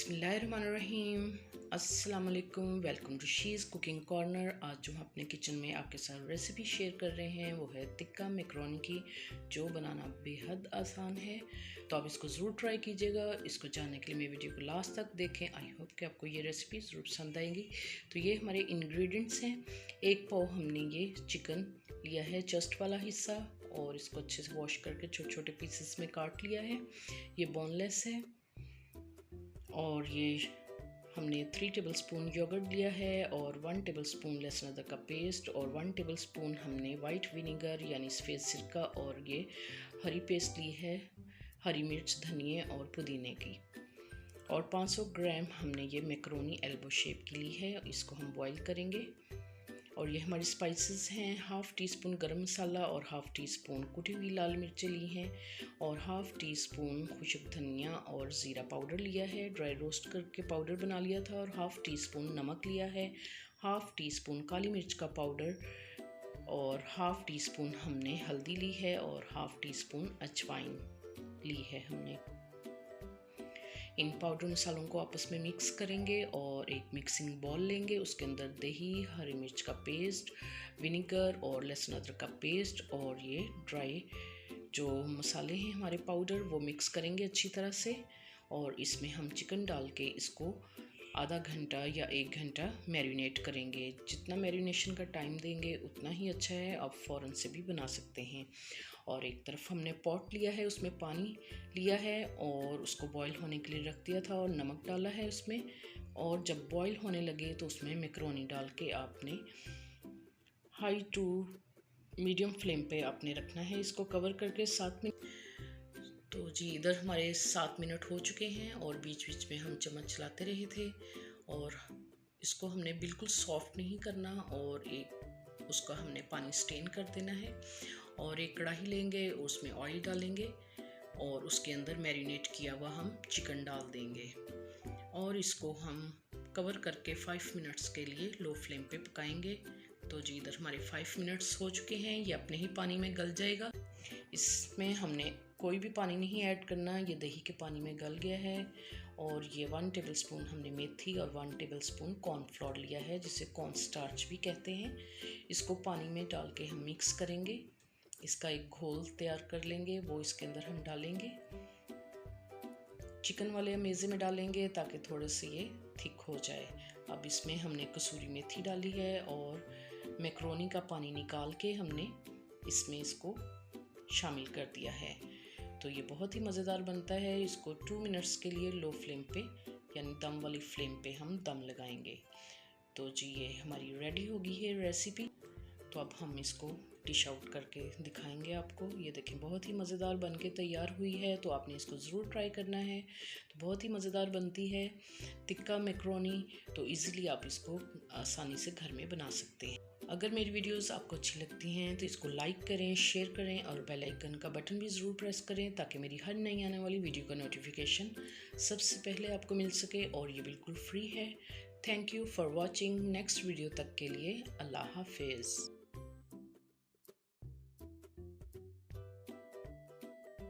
बिस्मिल्लाहिर्रहमानिर्रहीम। अस्सलाम वालेकुम। Welcome to she's cooking corner. आज जो हम अपने किचन में आपके साथ रेसिपी शेयर कर रहे हैं वो है टिक्का मैकरोनी की, जो बनाना बेहद आसान है। तो आप इसको ज़रूर ट्राई कीजिएगा। इसको जानने के लिए मेरी वीडियो को लास्ट तक देखें। आई होप कि आपको ये रेसिपी ज़रूर पसंद आएंगी। तो ये हमारे इंग्रेडिएंट्स हैं। 1 पाव हमने ये चिकन लिया है, चस्ट वाला हिस्सा, और इसको अच्छे से वॉश करके छोटे छोटे पीसेस में काट लिया है। ये बोनलेस है। और ये हमने 3 टेबलस्पून योगर्ट लिया है, और 1 टेबलस्पून लहसुन अदरक का पेस्ट, और 1 टेबलस्पून हमने वाइट विनेगर यानी सफ़ेद सिरका, और ये हरी पेस्ट ली है, हरी मिर्च, धनिया और पुदीने की, और 500 ग्राम हमने ये मैकरोनी एल्बो शेप की ली है। इसको हम बॉईल करेंगे। और ये हमारी स्पाइसेस हैं। 1/2 टीस्पून गरम मसाला, और 1/2 टीस्पून कुटी हुई लाल मिर्चें ली हैं, और 1/2 टीस्पून खुशक धनिया और ज़ीरा पाउडर लिया है, ड्राई रोस्ट करके पाउडर बना लिया था, और 1/2 टीस्पून नमक लिया है, 1/2 टीस्पून काली मिर्च का पाउडर, और 1/2 टीस्पून हमने हल्दी ली है, और 1/2 टीस्पून अजवाइन ली है हमने। इन पाउडर मसालों को आपस में मिक्स करेंगे, और एक मिक्सिंग बॉल लेंगे। उसके अंदर दही, हरी मिर्च का पेस्ट, विनेगर और लहसुन अदरक का पेस्ट, और ये ड्राई जो मसाले हैं हमारे पाउडर, वो मिक्स करेंगे अच्छी तरह से। और इसमें हम चिकन डाल के इसको आधा घंटा या 1 घंटा मैरिनेट करेंगे। जितना मैरिनेशन का टाइम देंगे उतना ही अच्छा है। आप फ़ौरन से भी बना सकते हैं। और एक तरफ हमने पॉट लिया है, उसमें पानी लिया है और उसको बॉईल होने के लिए रख दिया था, और नमक डाला है उसमें। और जब बॉईल होने लगे तो उसमें मैकरोनी डाल के आपने हाई टू मीडियम फ्लेम पे आपने रखना है, इसको कवर करके 7 मिनट। तो जी इधर हमारे 7 मिनट हो चुके हैं, और बीच बीच में हम चम्मच चलाते रहे थे। और इसको हमने बिल्कुल सॉफ्ट नहीं करना, और एक उसका हमने पानी स्टेन कर देना है। और एक कढ़ाई लेंगे, उसमें ऑयल डालेंगे, और उसके अंदर मैरिनेट किया हुआ हम चिकन डाल देंगे, और इसको हम कवर करके 5 मिनट्स के लिए लो फ्लेम पे पकाएंगे। तो जी इधर हमारे 5 मिनट्स हो चुके हैं। ये अपने ही पानी में गल जाएगा। इसमें हमने कोई भी पानी नहीं ऐड करना, ये दही के पानी में गल गया है। और ये 1 टेबलस्पून हमने मेथी और 1 टेबलस्पून कॉर्नफ्लोर लिया है, जिसे कॉर्न स्टार्च भी कहते हैं। इसको पानी में डाल के हम मिक्स करेंगे। इसका एक घोल तैयार कर लेंगे, वो इसके अंदर हम डालेंगे। चिकन वाले मेज़े में डालेंगे ताकि थोड़े से ये थिक हो जाए। अब इसमें हमने कसूरी मेथी डाली है, और मैकरोनी का पानी निकाल के हमने इसमें इसको शामिल कर दिया है। तो ये बहुत ही मज़ेदार बनता है। इसको 2 मिनट्स के लिए लो फ्लेम पे यानी दम वाली फ्लेम पे हम दम लगाएंगे। तो जी ये हमारी रेडी हो गई है रेसिपी। तो अब हम इसको डिश आउट करके दिखाएंगे आपको। ये देखें, बहुत ही मज़ेदार बन के तैयार हुई है। तो आपने इसको ज़रूर ट्राई करना है। तो बहुत ही मज़ेदार बनती है टिक्का मैकरोनी। तो इजीली आप इसको आसानी से घर में बना सकते हैं। अगर मेरी वीडियोस आपको अच्छी लगती हैं तो इसको लाइक करें, शेयर करें, और बेल आइकन का बटन भी ज़रूर प्रेस करें, ताकि मेरी हर नई आने वाली वीडियो का नोटिफिकेशन सबसे पहले आपको मिल सके। और ये बिल्कुल फ्री है। Thank you for watching. Next video तक के लिए अल्लाह हाफिज़।